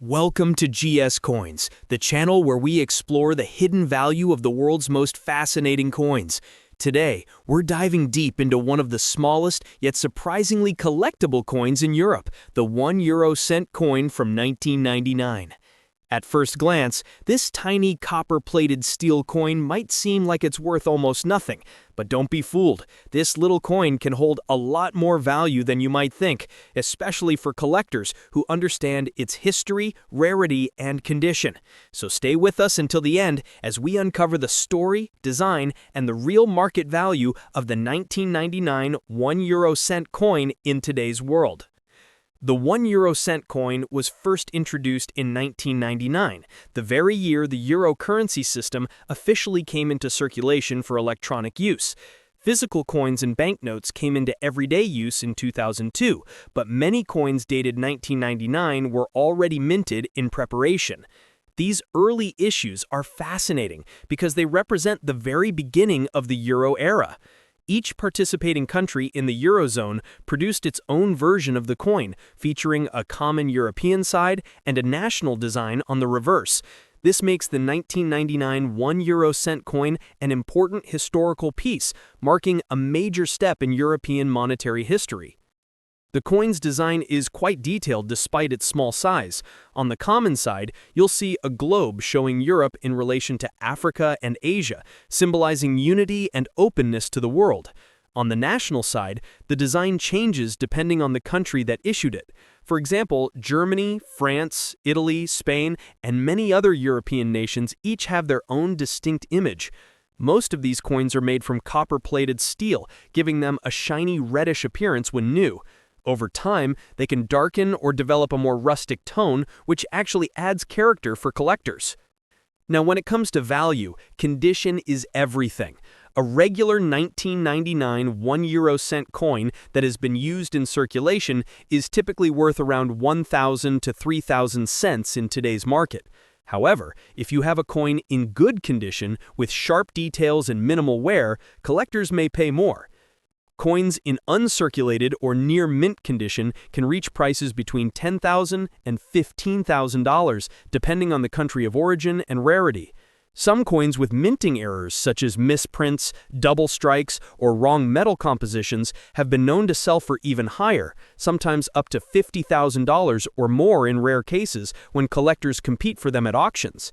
Welcome to GS Coins, the channel where we explore the hidden value of the world's most fascinating coins. Today, we're diving deep into one of the smallest yet surprisingly collectible coins in Europe, the €1 coin from 1999. At first glance, this tiny copper-plated steel coin might seem like it's worth almost nothing, but don't be fooled. This little coin can hold a lot more value than you might think, especially for collectors who understand its history, rarity, and condition. So stay with us until the end as we uncover the story, design, and the real market value of the 1999 €1 coin in today's world. The €1 coin was first introduced in 1999, the very year the euro currency system officially came into circulation for electronic use. Physical coins and banknotes came into everyday use in 2002, but many coins dated 1999 were already minted in preparation. These early issues are fascinating because they represent the very beginning of the euro era. Each participating country in the Eurozone produced its own version of the coin, featuring a common European side and a national design on the reverse. This makes the 1999 €1 coin an important historical piece, marking a major step in European monetary history. The coin's design is quite detailed despite its small size. On the common side, you'll see a globe showing Europe in relation to Africa and Asia, symbolizing unity and openness to the world. On the national side, the design changes depending on the country that issued it. For example, Germany, France, Italy, Spain, and many other European nations each have their own distinct image. Most of these coins are made from copper-plated steel, giving them a shiny reddish appearance when new. Over time, they can darken or develop a more rustic tone, which actually adds character for collectors. Now, when it comes to value, condition is everything. A regular 1999 €1 coin that has been used in circulation is typically worth around 1,000 to 3,000 cents in today's market. However, if you have a coin in good condition with sharp details and minimal wear, collectors may pay more. Coins in uncirculated or near mint condition can reach prices between $10,000 and $15,000, depending on the country of origin and rarity. Some coins with minting errors, such as misprints, double strikes, or wrong metal compositions, have been known to sell for even higher, sometimes up to $50,000 or more in rare cases when collectors compete for them at auctions.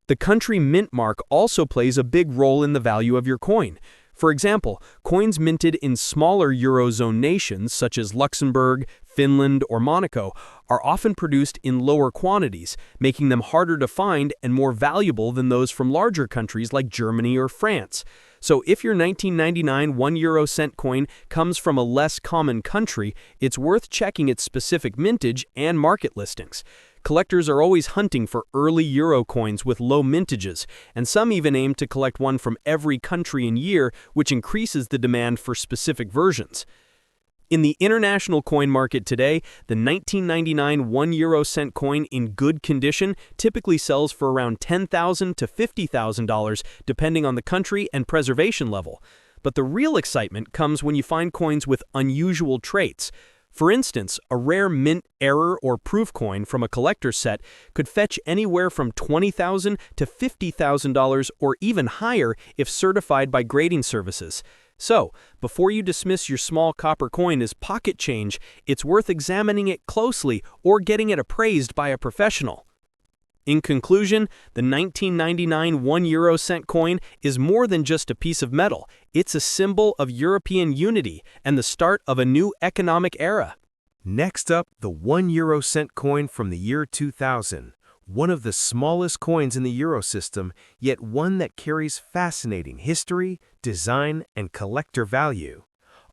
The country mint mark also plays a big role in the value of your coin. For example, coins minted in smaller Eurozone nations such as Luxembourg, Finland, or Monaco are often produced in lower quantities, making them harder to find and more valuable than those from larger countries like Germany or France. So if your 1999 €1 coin comes from a less common country, it's worth checking its specific mintage and market listings. Collectors are always hunting for early euro coins with low mintages, and some even aim to collect one from every country and year, which increases the demand for specific versions. In the international coin market today, the 1999 €1 coin in good condition typically sells for around $10,000 to $50,000, depending on the country and preservation level. But the real excitement comes when you find coins with unusual traits. For instance, a rare mint error or proof coin from a collector's set could fetch anywhere from $20,000 to $50,000 or even higher if certified by grading services. So, before you dismiss your small copper coin as pocket change, it's worth examining it closely or getting it appraised by a professional. In conclusion, the 1999 €1 coin is more than just a piece of metal. It's a symbol of European unity and the start of a new economic era. Next up, the €1 coin from the year 2000. One of the smallest coins in the euro system, yet one that carries fascinating history, design, and collector value.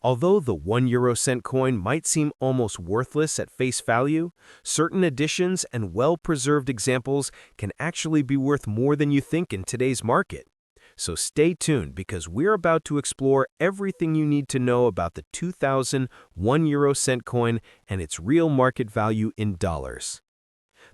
Although the €1 coin might seem almost worthless at face value, certain additions and well-preserved examples can actually be worth more than you think in today's market. So stay tuned because we're about to explore everything you need to know about the 2000 €1 coin and its real market value in dollars.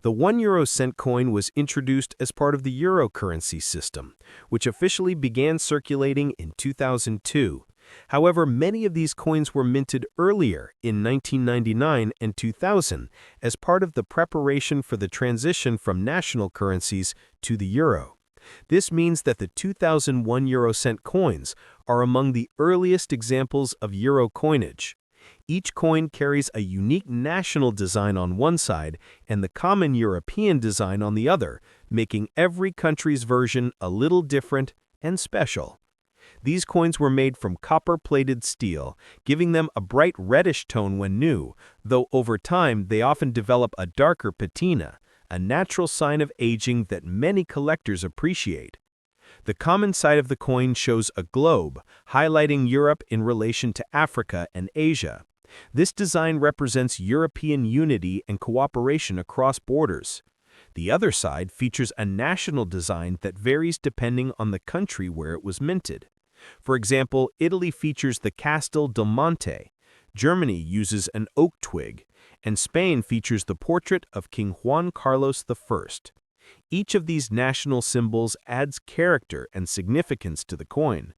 The €1 coin was introduced as part of the euro currency system, which officially began circulating in 2002. However, many of these coins were minted earlier in 1999 and 2000 as part of the preparation for the transition from national currencies to the euro. This means that the 2001 euro cent coins are among the earliest examples of euro coinage. Each coin carries a unique national design on one side and the common European design on the other, making every country's version a little different and special. These coins were made from copper-plated steel, giving them a bright reddish tone when new, though over time they often develop a darker patina, a natural sign of aging that many collectors appreciate. The common side of the coin shows a globe, highlighting Europe in relation to Africa and Asia. This design represents European unity and cooperation across borders. The other side features a national design that varies depending on the country where it was minted. For example, Italy features the Castel del Monte, Germany uses an oak twig, and Spain features the portrait of King Juan Carlos I. Each of these national symbols adds character and significance to the coin.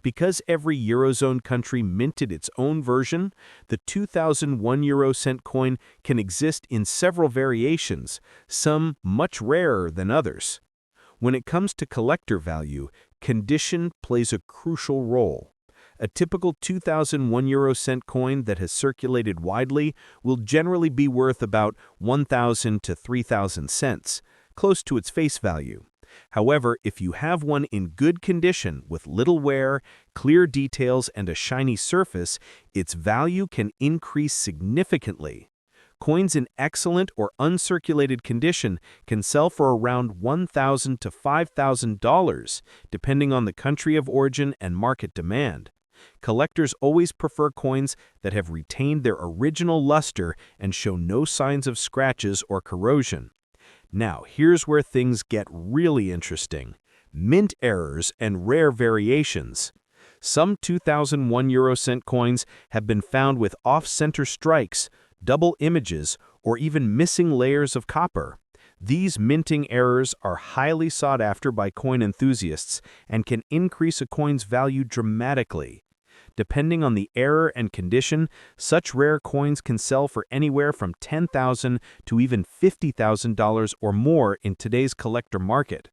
Because every Eurozone country minted its own version, the 2001 euro cent coin can exist in several variations, some much rarer than others. When it comes to collector value, condition plays a crucial role. A typical 2001 euro cent coin that has circulated widely will generally be worth about 1,000 to 3,000 cents, close to its face value. However, if you have one in good condition with little wear, clear details, and a shiny surface, its value can increase significantly. Coins in excellent or uncirculated condition can sell for around $1,000 to $5,000, depending on the country of origin and market demand. Collectors always prefer coins that have retained their original luster and show no signs of scratches or corrosion. Now, here's where things get really interesting: mint errors and rare variations. Some 2001 euro cent coins have been found with off-center strikes, double images, or even missing layers of copper. These minting errors are highly sought after by coin enthusiasts and can increase a coin's value dramatically. Depending on the error and condition, such rare coins can sell for anywhere from $10,000 to even $50,000 or more in today's collector market.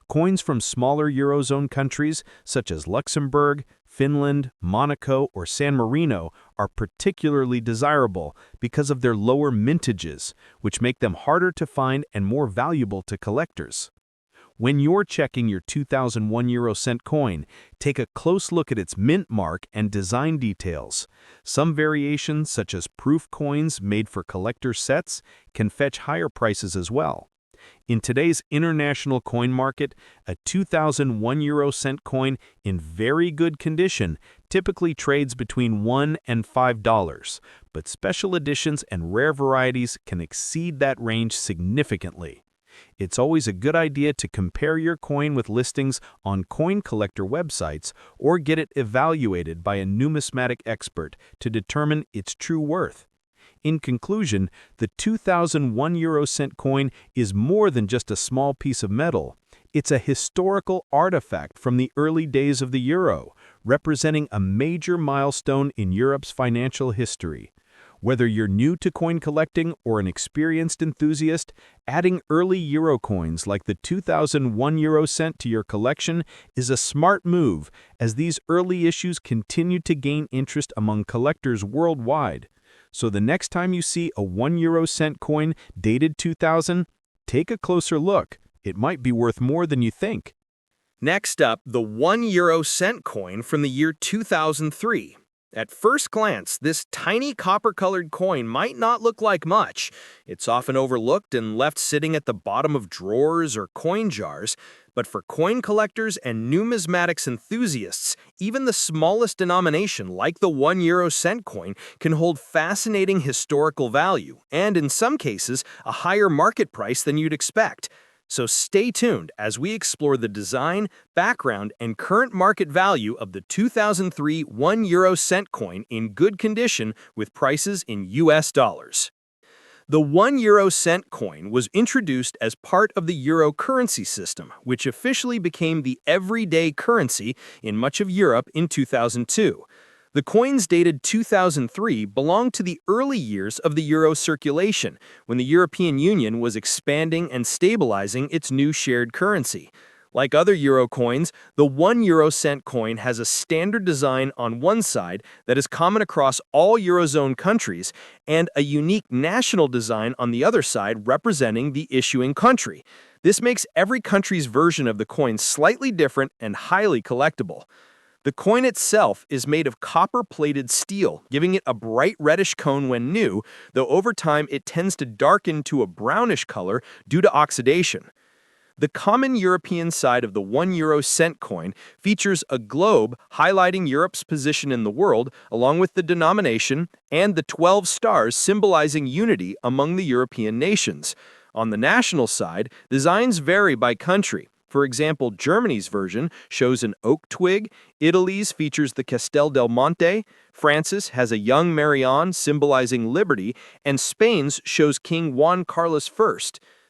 Coins from smaller Eurozone countries, such as Luxembourg, Finland, Monaco, or San Marino, are particularly desirable because of their lower mintages, which make them harder to find and more valuable to collectors. When you're checking your 2001 euro cent coin, take a close look at its mint mark and design details. Some variations, such as proof coins made for collector sets, can fetch higher prices as well. In today's international coin market, a 2001 euro cent coin in very good condition typically trades between $1 and $5, but special editions and rare varieties can exceed that range significantly. It's always a good idea to compare your coin with listings on coin collector websites or get it evaluated by a numismatic expert to determine its true worth. In conclusion, the 2001 euro cent coin is more than just a small piece of metal. It's a historical artifact from the early days of the euro, representing a major milestone in Europe's financial history. Whether you're new to coin collecting or an experienced enthusiast, adding early euro coins like the 2001 euro cent to your collection is a smart move, as these early issues continue to gain interest among collectors worldwide. So the next time you see a 1 euro cent coin dated 2000, take a closer look. It might be worth more than you think. Next up, the 1 euro cent coin from the year 2003. At first glance, this tiny copper-colored coin might not look like much. It's often overlooked and left sitting at the bottom of drawers or coin jars. But for coin collectors and numismatics enthusiasts, even the smallest denomination, like the 1 euro cent coin, can hold fascinating historical value, and in some cases, a higher market price than you'd expect. So stay tuned as we explore the design, background, and current market value of the 2003 1 euro cent coin in good condition with prices in US dollars. The €1 cent coin was introduced as part of the euro currency system, which officially became the everyday currency in much of Europe in 2002. The coins dated 2003 belong to the early years of the euro circulation, when the European Union was expanding and stabilizing its new shared currency. Like other euro coins, the €1 cent coin has a standard design on one side that is common across all Eurozone countries and a unique national design on the other side representing the issuing country. This makes every country's version of the coin slightly different and highly collectible. The coin itself is made of copper-plated steel, giving it a bright reddish cone when new, though over time it tends to darken to a brownish color due to oxidation. The common European side of the €1 cent coin features a globe highlighting Europe's position in the world, along with the denomination and the 12 stars symbolizing unity among the European nations. On the national side, designs vary by country. For example, Germany's version shows an oak twig, Italy's features the Castel del Monte, France's has a young Marion symbolizing liberty, and Spain's shows King Juan Carlos I.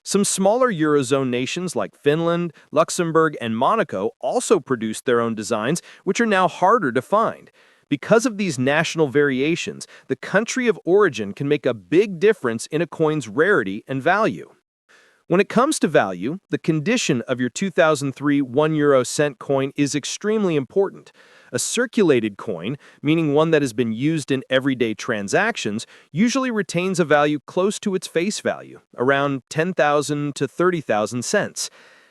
Some smaller Eurozone nations like Finland, Luxembourg, and Monaco also produced their own designs, which are now harder to find. Because of these national variations, the country of origin can make a big difference in a coin's rarity and value. When it comes to value, the condition of your 2003 €1 cent coin is extremely important. A circulated coin, meaning one that has been used in everyday transactions, usually retains a value close to its face value, around 10,000 to 30,000 cents.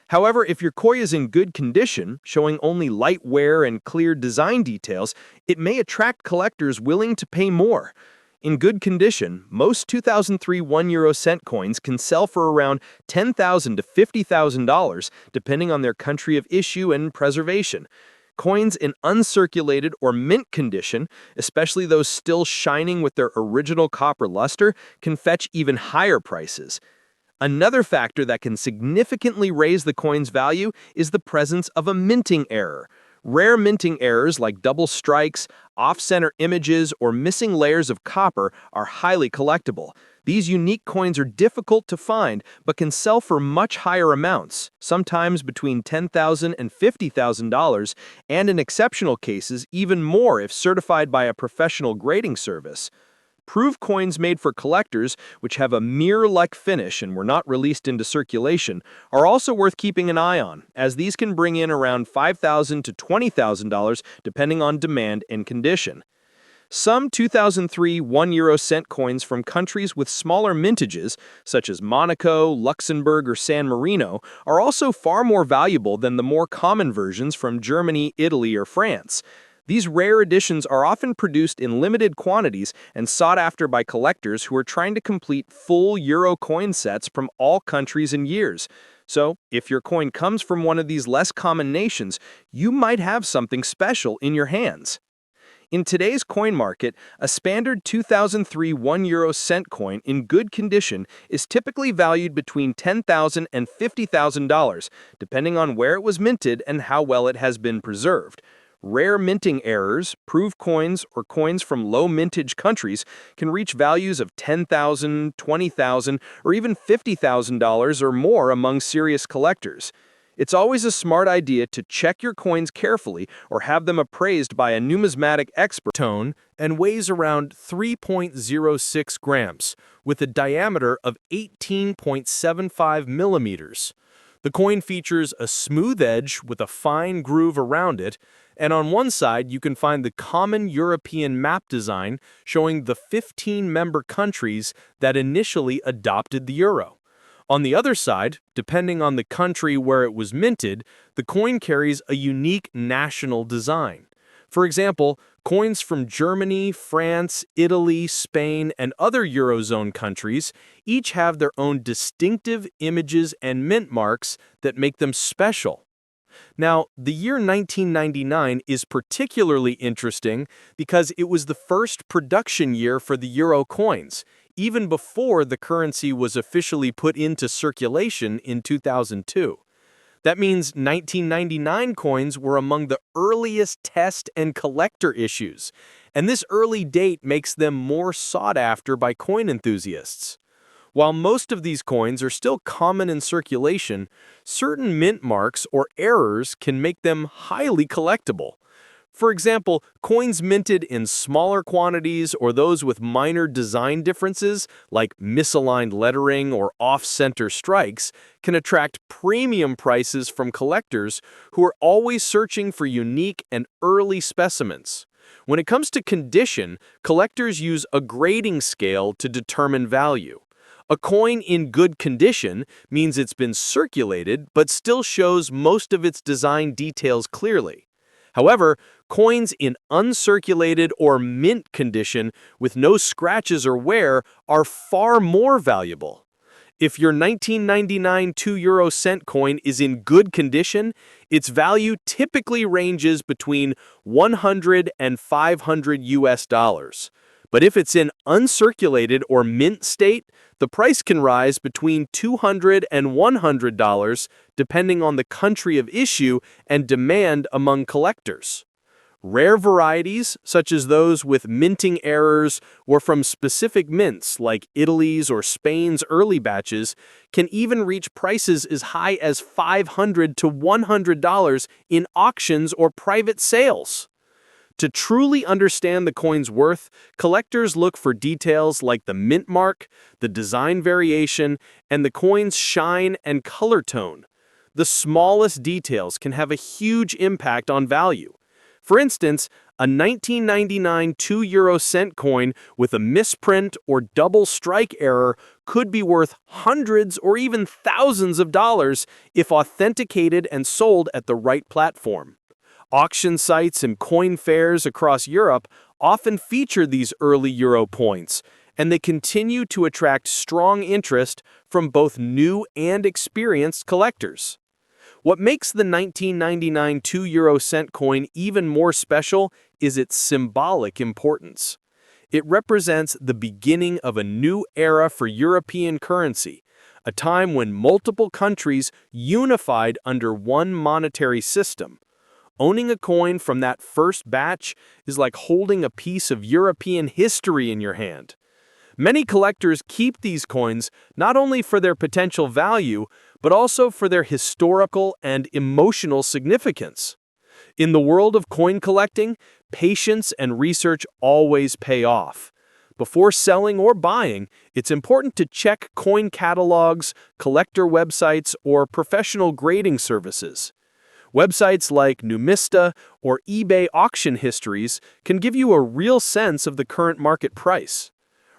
However, if your coin is in good condition, showing only light wear and clear design details, it may attract collectors willing to pay more. In good condition, most 2003 €1 cent coins can sell for around $10,000 to $50,000, depending on their country of issue and preservation. Coins in uncirculated or mint condition, especially those still shining with their original copper luster, can fetch even higher prices. Another factor that can significantly raise the coin's value is the presence of a minting error. Rare minting errors like double strikes, off-center images, or missing layers of copper are highly collectible. These unique coins are difficult to find, but can sell for much higher amounts, sometimes between $10,000 and $50,000, and in exceptional cases, even more if certified by a professional grading service. Proof coins made for collectors, which have a mirror-like finish and were not released into circulation, are also worth keeping an eye on, as these can bring in around $5,000 to $20,000 depending on demand and condition. Some 2003 €1 cent coins from countries with smaller mintages, such as Monaco, Luxembourg, or San Marino, are also far more valuable than the more common versions from Germany, Italy, or France. These rare editions are often produced in limited quantities and sought after by collectors who are trying to complete full euro coin sets from all countries and years. So, if your coin comes from one of these less common nations, you might have something special in your hands. In today's coin market, a standard 2003 €1 cent coin in good condition is typically valued between $10,000 and $50,000, depending on where it was minted and how well it has been preserved. Rare minting errors, proof coins, or coins from low mintage countries can reach values of $10,000, $20,000, or even $50,000 or more among serious collectors. It's always a smart idea to check your coins carefully or have them appraised by a numismatic expert. Tone and weighs around 3.06 grams, with a diameter of 18.75 millimeters. The coin features a smooth edge with a fine groove around it, and on one side you can find the common European map design showing the 15-member countries that initially adopted the euro. On the other side, depending on the country where it was minted, the coin carries a unique national design. For example, coins from Germany, France, Italy, Spain, and other Eurozone countries each have their own distinctive images and mint marks that make them special. Now, the year 1999 is particularly interesting because it was the first production year for the euro coins, even before the currency was officially put into circulation in 2002. That means 1999 coins were among the earliest test and collector issues, and this early date makes them more sought after by coin enthusiasts. While most of these coins are still common in circulation, certain mint marks or errors can make them highly collectible. For example, coins minted in smaller quantities or those with minor design differences, like misaligned lettering or off-center strikes, can attract premium prices from collectors who are always searching for unique and early specimens. When it comes to condition, collectors use a grading scale to determine value. A coin in good condition means it's been circulated but still shows most of its design details clearly. However, coins in uncirculated or mint condition with no scratches or wear are far more valuable. If your 1999 2 cent coin is in good condition, its value typically ranges between 100 and 500 US dollars. But if it's in uncirculated or mint state, the price can rise between $200 and $100 depending on the country of issue and demand among collectors. Rare varieties, such as those with minting errors or from specific mints like Italy's or Spain's early batches, can even reach prices as high as $500 to $100 in auctions or private sales. To truly understand the coin's worth, collectors look for details like the mint mark, the design variation, and the coin's shine and color tone. The smallest details can have a huge impact on value. For instance, a 1999 2 cent coin with a misprint or double strike error could be worth hundreds or even thousands of dollars if authenticated and sold at the right platform. Auction sites and coin fairs across Europe often feature these early euro points, and they continue to attract strong interest from both new and experienced collectors. What makes the 1999 2 cent coin even more special is its symbolic importance. It represents the beginning of a new era for European currency, a time when multiple countries unified under one monetary system. Owning a coin from that first batch is like holding a piece of European history in your hand. Many collectors keep these coins not only for their potential value, but also for their historical and emotional significance. In the world of coin collecting, patience and research always pay off. Before selling or buying, it's important to check coin catalogs, collector websites, or professional grading services. Websites like Numista or eBay auction histories can give you a real sense of the current market price.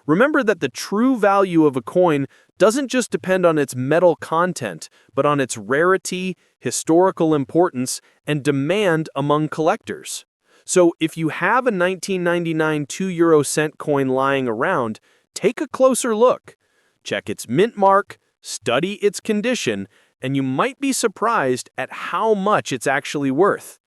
Remember that the true value of a coin doesn't just depend on its metal content, but on its rarity, historical importance, and demand among collectors. So if you have a 1999 2 cent coin lying around, take a closer look. Check its mint mark, study its condition, and you might be surprised at how much it's actually worth.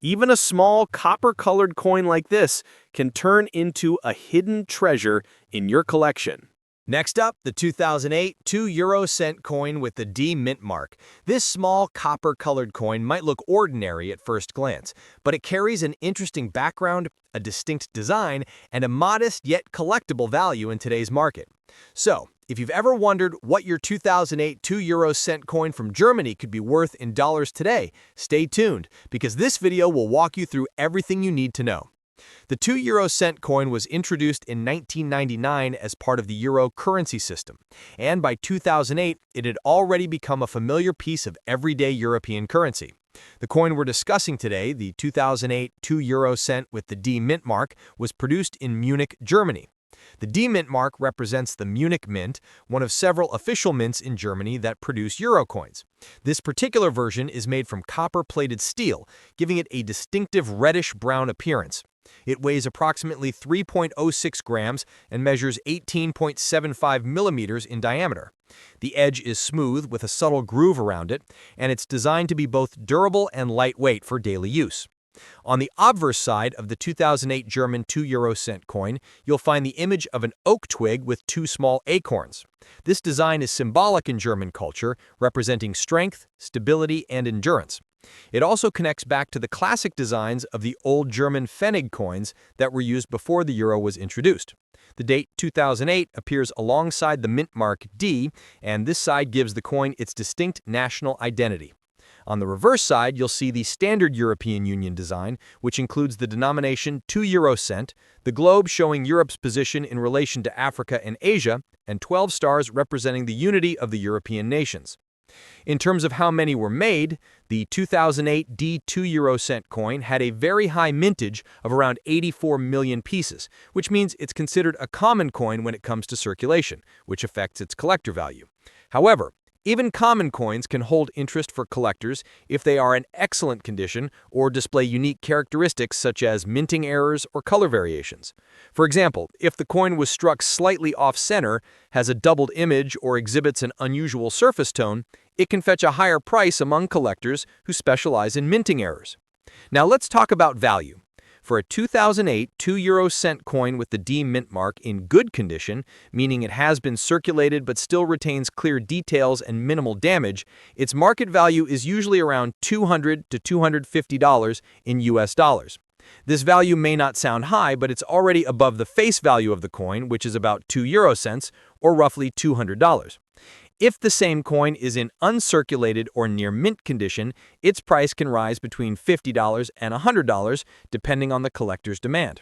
Even a small copper-colored coin like this can turn into a hidden treasure in your collection. Next up, the 2008 2 cent coin with the D mint mark. This small copper-colored coin might look ordinary at first glance, but it carries an interesting background, a distinct design, and a modest yet collectible value in today's market. So, if you've ever wondered what your 2008 2 cent coin from Germany could be worth in dollars today, stay tuned, because this video will walk you through everything you need to know. The 2 cent coin was introduced in 1999 as part of the euro currency system, and by 2008, it had already become a familiar piece of everyday European currency. The coin we're discussing today, the 2008 2 cent with the D mint mark, was produced in Munich, Germany. The D mint mark represents the Munich Mint, one of several official mints in Germany that produce euro coins. This particular version is made from copper-plated steel, giving it a distinctive reddish-brown appearance. It weighs approximately 3.06 grams and measures 18.75 millimeters in diameter. The edge is smooth with a subtle groove around it, and it's designed to be both durable and lightweight for daily use. On the obverse side of the 2008 German 2 cent coin, you'll find the image of an oak twig with two small acorns. This design is symbolic in German culture, representing strength, stability, and endurance. It also connects back to the classic designs of the old German Pfennig coins that were used before the euro was introduced. The date 2008 appears alongside the mint mark D, and this side gives the coin its distinct national identity. On the reverse side, you'll see the standard European Union design, which includes the denomination 2 euro cent, the globe showing Europe's position in relation to Africa and Asia, and 12 stars representing the unity of the European nations. In terms of how many were made, the 2008 D 2 euro cent coin had a very high mintage of around 84 million pieces, which means it's considered a common coin when it comes to circulation, which affects its collector value. However, even common coins can hold interest for collectors if they are in excellent condition or display unique characteristics such as minting errors or color variations. For example, if the coin was struck slightly off-center, has a doubled image, or exhibits an unusual surface tone, it can fetch a higher price among collectors who specialize in minting errors. Now let's talk about value. For a 2008 2 euro cent coin with the D mint mark in good condition, meaning it has been circulated but still retains clear details and minimal damage, its market value is usually around $200 to $250 in US dollars. This value may not sound high, but it's already above the face value of the coin, which is about 2 euro cents, or roughly $200. If the same coin is in uncirculated or near mint condition, its price can rise between $50 and $100, depending on the collector's demand.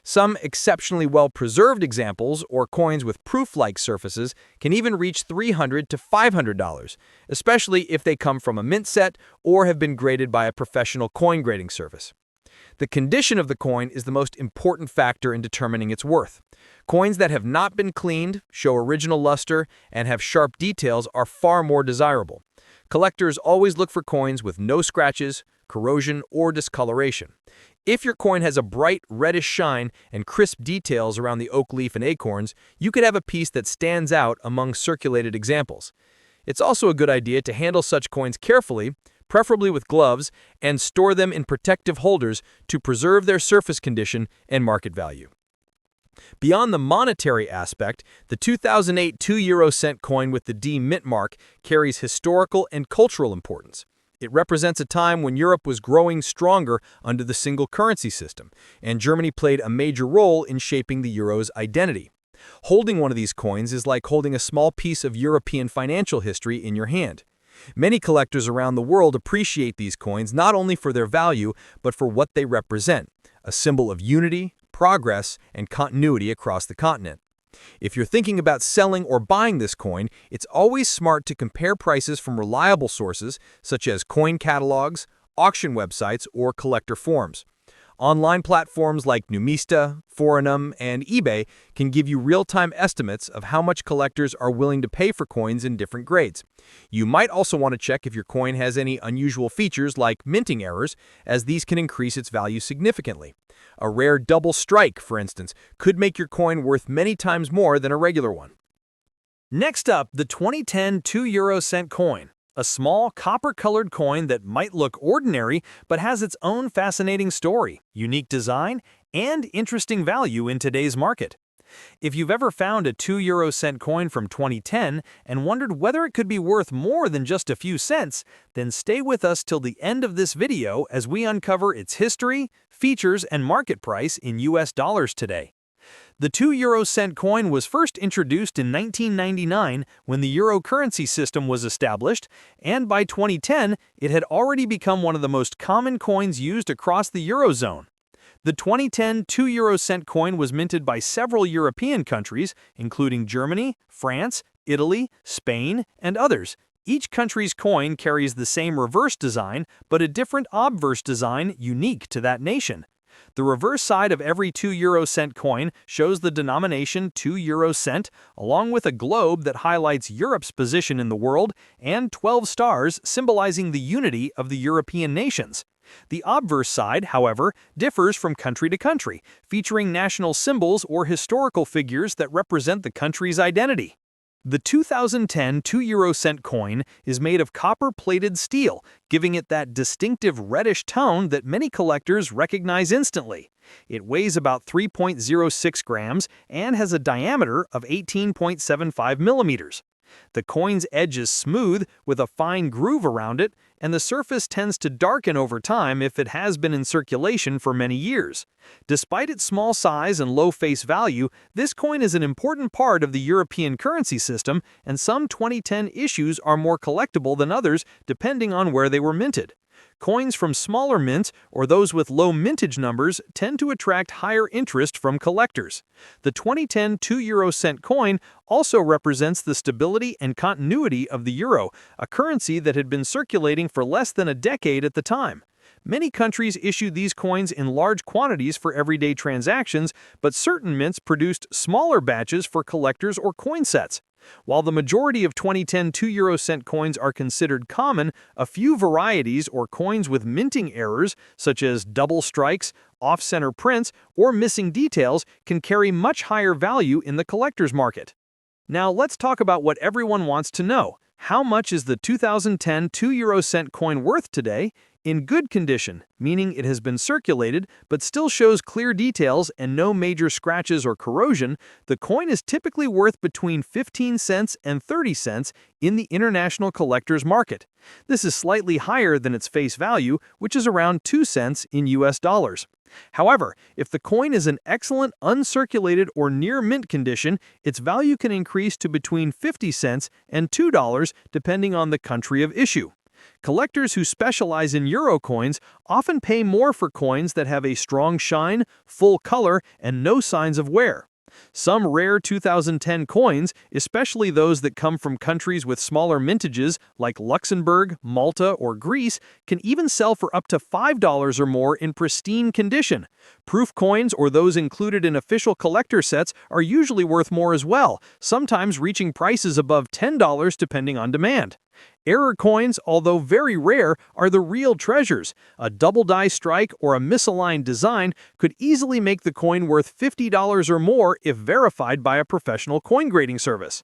Some exceptionally well-preserved examples or coins with proof-like surfaces can even reach $300 to $500, especially if they come from a mint set or have been graded by a professional coin grading service. The condition of the coin is the most important factor in determining its worth. Coins that have not been cleaned, show original luster, and have sharp details are far more desirable. Collectors always look for coins with no scratches, corrosion, or discoloration. If your coin has a bright reddish shine and crisp details around the oak leaf and acorns, you could have a piece that stands out among circulated examples. It's also a good idea to handle such coins carefully, preferably with gloves, and store them in protective holders to preserve their surface condition and market value. Beyond the monetary aspect, the 2008 2 euro cent coin with the D mint mark carries historical and cultural importance. It represents a time when Europe was growing stronger under the single currency system, and Germany played a major role in shaping the euro's identity. Holding one of these coins is like holding a small piece of European financial history in your hand. Many collectors around the world appreciate these coins not only for their value, but for what they represent, a symbol of unity, progress, and continuity across the continent. If you're thinking about selling or buying this coin, it's always smart to compare prices from reliable sources such as coin catalogs, auction websites, or collector forums. Online platforms like Numista, Forenum, and eBay can give you real-time estimates of how much collectors are willing to pay for coins in different grades. You might also want to check if your coin has any unusual features like minting errors, as these can increase its value significantly. A rare double strike, for instance, could make your coin worth many times more than a regular one. Next up, the 2010 2 euro cent coin. A small, copper-colored coin that might look ordinary but has its own fascinating story, unique design, and interesting value in today's market. If you've ever found a 2 euro cent coin from 2010 and wondered whether it could be worth more than just a few cents, then stay with us till the end of this video as we uncover its history, features, and market price in US dollars today. The 2 euro cent coin was first introduced in 1999 when the euro currency system was established, and by 2010 it had already become one of the most common coins used across the eurozone. The 2010 2 euro cent coin was minted by several European countries, including Germany, France, Italy, Spain, and others. Each country's coin carries the same reverse design, but a different obverse design unique to that nation. The reverse side of every 2 euro cent coin shows the denomination 2 euro cent, along with a globe that highlights Europe's position in the world, and 12 stars symbolizing the unity of the European nations. The obverse side, however, differs from country to country, featuring national symbols or historical figures that represent the country's identity. The 2010 2 euro cent coin is made of copper-plated steel, giving it that distinctive reddish tone that many collectors recognize instantly. It weighs about 3.06 grams and has a diameter of 18.75 millimeters. The coin's edge is smooth with a fine groove around it, and the surface tends to darken over time if it has been in circulation for many years. Despite its small size and low face value, this coin is an important part of the European currency system, and some 2010 issues are more collectible than others depending on where they were minted. Coins from smaller mints or those with low mintage numbers tend to attract higher interest from collectors. The 2010 2 € coin also represents the stability and continuity of the euro, a currency that had been circulating for less than a decade at the time. Many countries issued these coins in large quantities for everyday transactions, but certain mints produced smaller batches for collectors or coin sets. While the majority of 2010 2 € coins are considered common, a few varieties or coins with minting errors, such as double strikes, off-center prints, or missing details, can carry much higher value in the collector's market. Now let's talk about what everyone wants to know. How much is the 2010 2 € coin worth today? In good condition, meaning it has been circulated but still shows clear details and no major scratches or corrosion, the coin is typically worth between 15 cents and 30 cents in the international collector's market. This is slightly higher than its face value, which is around 2 cents in US dollars. However, if the coin is in excellent uncirculated or near mint condition, its value can increase to between 50 cents and $2 depending on the country of issue. Collectors who specialize in euro coins often pay more for coins that have a strong shine, full color, and no signs of wear. Some rare 2010 coins, especially those that come from countries with smaller mintages like Luxembourg, Malta, or Greece, can even sell for up to $5 or more in pristine condition. Proof coins or those included in official collector sets are usually worth more as well, sometimes reaching prices above $10 depending on demand. Error coins, although very rare, are the real treasures. A double die strike or a misaligned design could easily make the coin worth $50 or more if verified by a professional coin grading service.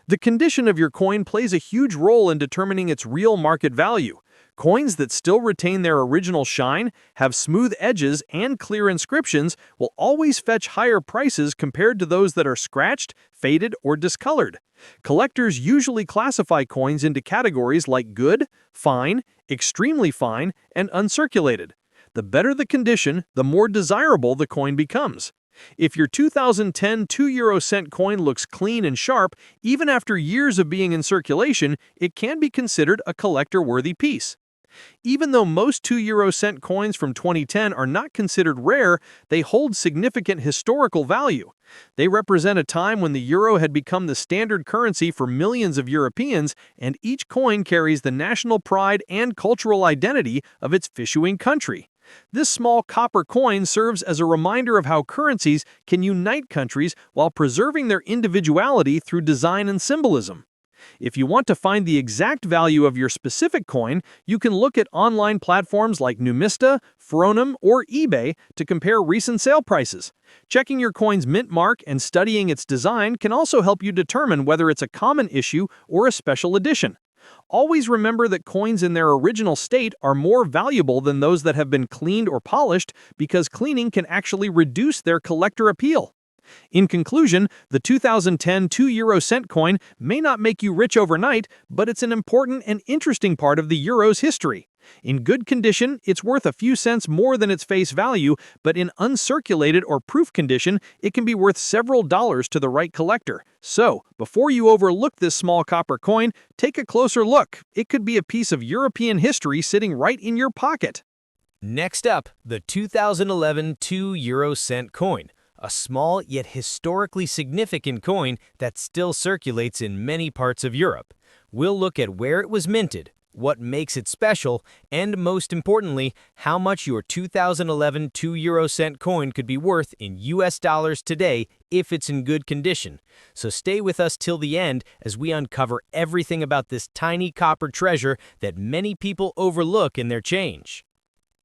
The condition of your coin plays a huge role in determining its real market value. Coins that still retain their original shine, have smooth edges, and clear inscriptions will always fetch higher prices compared to those that are scratched, faded, or discolored. Collectors usually classify coins into categories like good, fine, extremely fine, and uncirculated. The better the condition, the more desirable the coin becomes. If your 2010 2 € coin looks clean and sharp, even after years of being in circulation, it can be considered a collector-worthy piece. Even though most 2 € coins from 2010 are not considered rare, they hold significant historical value. They represent a time when the euro had become the standard currency for millions of Europeans, and each coin carries the national pride and cultural identity of its issuing country. This small copper coin serves as a reminder of how currencies can unite countries while preserving their individuality through design and symbolism. If you want to find the exact value of your specific coin, you can look at online platforms like Numista, Fronum, or eBay to compare recent sale prices. Checking your coin's mint mark and studying its design can also help you determine whether it's a common issue or a special edition. Always remember that coins in their original state are more valuable than those that have been cleaned or polished because cleaning can actually reduce their collector appeal. In conclusion, the 2010 2 € coin may not make you rich overnight, but it's an important and interesting part of the euro's history. In good condition, it's worth a few cents more than its face value, but in uncirculated or proof condition, it can be worth several dollars to the right collector. So, before you overlook this small copper coin, take a closer look. It could be a piece of European history sitting right in your pocket. Next up, the 2011 2 € coin. A small yet historically significant coin that still circulates in many parts of Europe. We'll look at where it was minted, what makes it special, and most importantly, how much your 2011 2 € coin could be worth in US dollars today if it's in good condition. So stay with us till the end as we uncover everything about this tiny copper treasure that many people overlook in their change.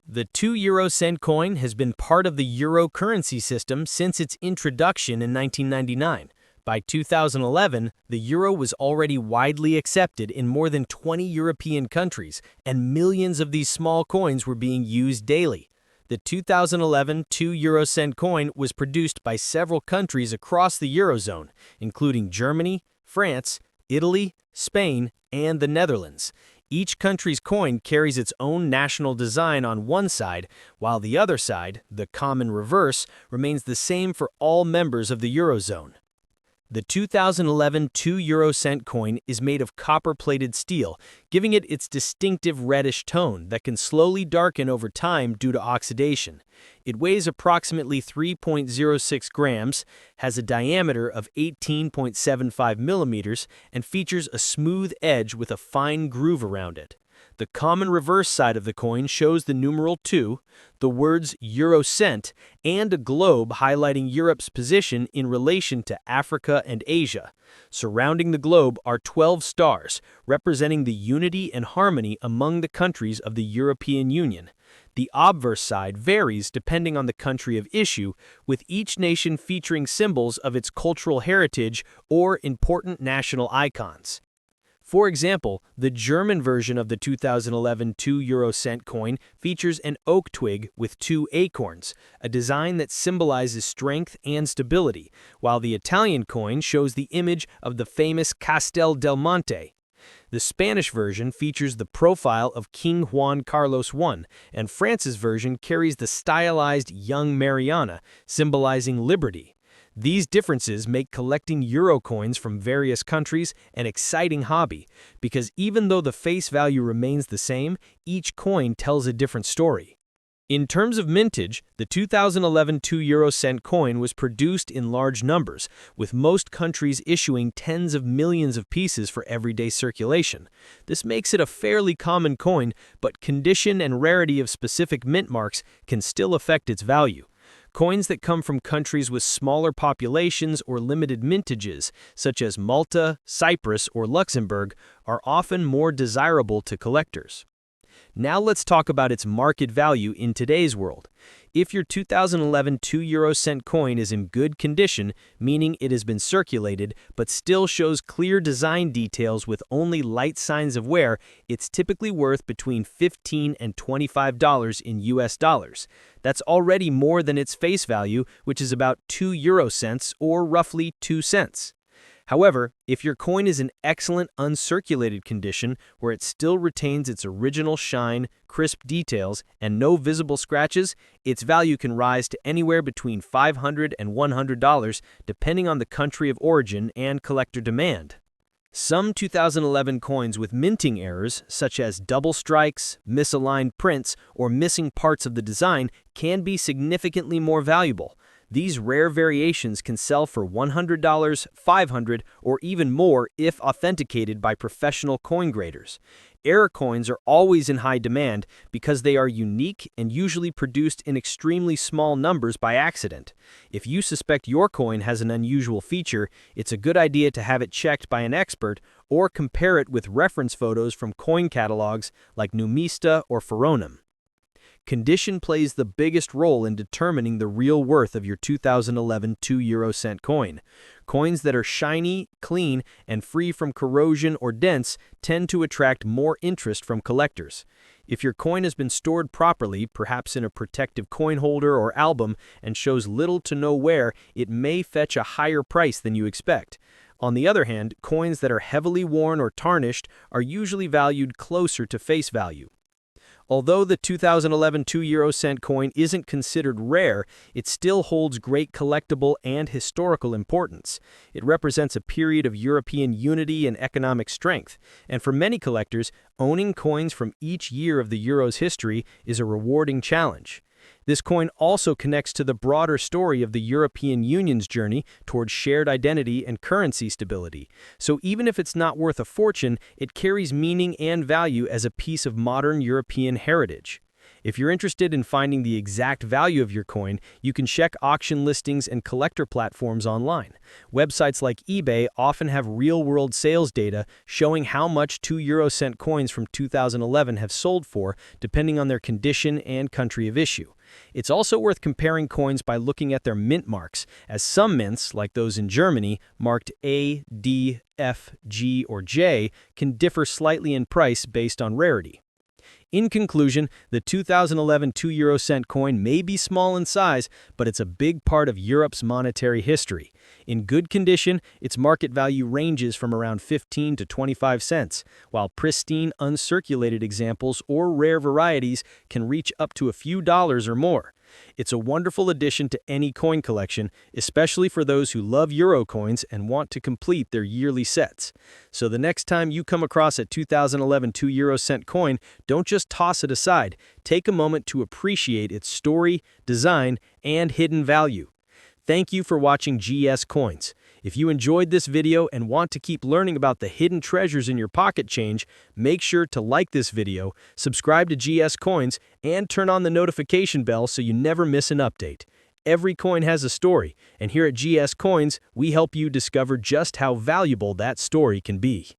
The 2 € coin has been part of the euro currency system since its introduction in 1999. By 2011, the euro was already widely accepted in more than 20 European countries, and millions of these small coins were being used daily. The 2011 2 € coin was produced by several countries across the Eurozone, including Germany, France, Italy, Spain, and the Netherlands. Each country's coin carries its own national design on one side, while the other side, the common reverse, remains the same for all members of the Eurozone. The 2011 2 € coin is made of copper-plated steel, giving it its distinctive reddish tone that can slowly darken over time due to oxidation. It weighs approximately 3.06 grams, has a diameter of 18.75 millimeters, and features a smooth edge with a fine groove around it. The common reverse side of the coin shows the numeral 2, the words Eurocent, and a globe highlighting Europe's position in relation to Africa and Asia. Surrounding the globe are 12 stars, representing the unity and harmony among the countries of the European Union. The obverse side varies depending on the country of issue, with each nation featuring symbols of its cultural heritage or important national icons. For example, the German version of the 2011 2 € coin features an oak twig with 2 acorns, a design that symbolizes strength and stability, while the Italian coin shows the image of the famous Castel del Monte. The Spanish version features the profile of King Juan Carlos I, and France's version carries the stylized young Mariana, symbolizing liberty. These differences make collecting euro coins from various countries an exciting hobby, because even though the face value remains the same, each coin tells a different story. In terms of mintage, the 2011 2 € coin was produced in large numbers, with most countries issuing tens of millions of pieces for everyday circulation. This makes it a fairly common coin, but condition and rarity of specific mint marks can still affect its value. Coins that come from countries with smaller populations or limited mintages, such as Malta, Cyprus, or Luxembourg, are often more desirable to collectors. Now let's talk about its market value in today's world. If your 2011 2 € coin is in good condition, meaning it has been circulated but still shows clear design details with only light signs of wear, it's typically worth between $15 and $25 in US dollars. That's already more than its face value, which is about 2 € or roughly 2 cents. However, if your coin is in excellent uncirculated condition, where it still retains its original shine, crisp details, and no visible scratches, its value can rise to anywhere between $500 and $100, depending on the country of origin and collector demand. Some 2011 coins with minting errors, such as double strikes, misaligned prints, or missing parts of the design, can be significantly more valuable. These rare variations can sell for $100, $500, or even more if authenticated by professional coin graders. Error coins are always in high demand because they are unique and usually produced in extremely small numbers by accident. If you suspect your coin has an unusual feature, it's a good idea to have it checked by an expert or compare it with reference photos from coin catalogs like Numista or Pharonim. Condition plays the biggest role in determining the real worth of your 2011 2 € coin. Coins that are shiny, clean, and free from corrosion or dents tend to attract more interest from collectors. If your coin has been stored properly, perhaps in a protective coin holder or album, and shows little to no wear, it may fetch a higher price than you expect. On the other hand, coins that are heavily worn or tarnished are usually valued closer to face value. Although the 2011 2 € coin isn't considered rare, it still holds great collectible and historical importance. It represents a period of European unity and economic strength, and for many collectors, owning coins from each year of the euro's history is a rewarding challenge. This coin also connects to the broader story of the European Union's journey towards shared identity and currency stability. So even if it's not worth a fortune, it carries meaning and value as a piece of modern European heritage. If you're interested in finding the exact value of your coin, you can check auction listings and collector platforms online. Websites like eBay often have real-world sales data showing how much 2 € coins from 2011 have sold for, depending on their condition and country of issue. It's also worth comparing coins by looking at their mint marks, as some mints, like those in Germany, marked A, D, F, G, or J, can differ slightly in price based on rarity. In conclusion, the 2011 2 euro cent coin may be small in size, but it's a big part of Europe's monetary history. In good condition, its market value ranges from around 15 to 25 cents, while pristine, uncirculated examples or rare varieties can reach up to a few dollars or more. It's a wonderful addition to any coin collection, especially for those who love euro coins and want to complete their yearly sets. So the next time you come across a 2011 2 euro cent coin, don't just toss it aside. Take a moment to appreciate its story, design, and hidden value. Thank you for watching GS Coins. If you enjoyed this video and want to keep learning about the hidden treasures in your pocket change, make sure to like this video, subscribe to GS Coins, and turn on the notification bell so you never miss an update. Every coin has a story, and here at GS Coins, we help you discover just how valuable that story can be.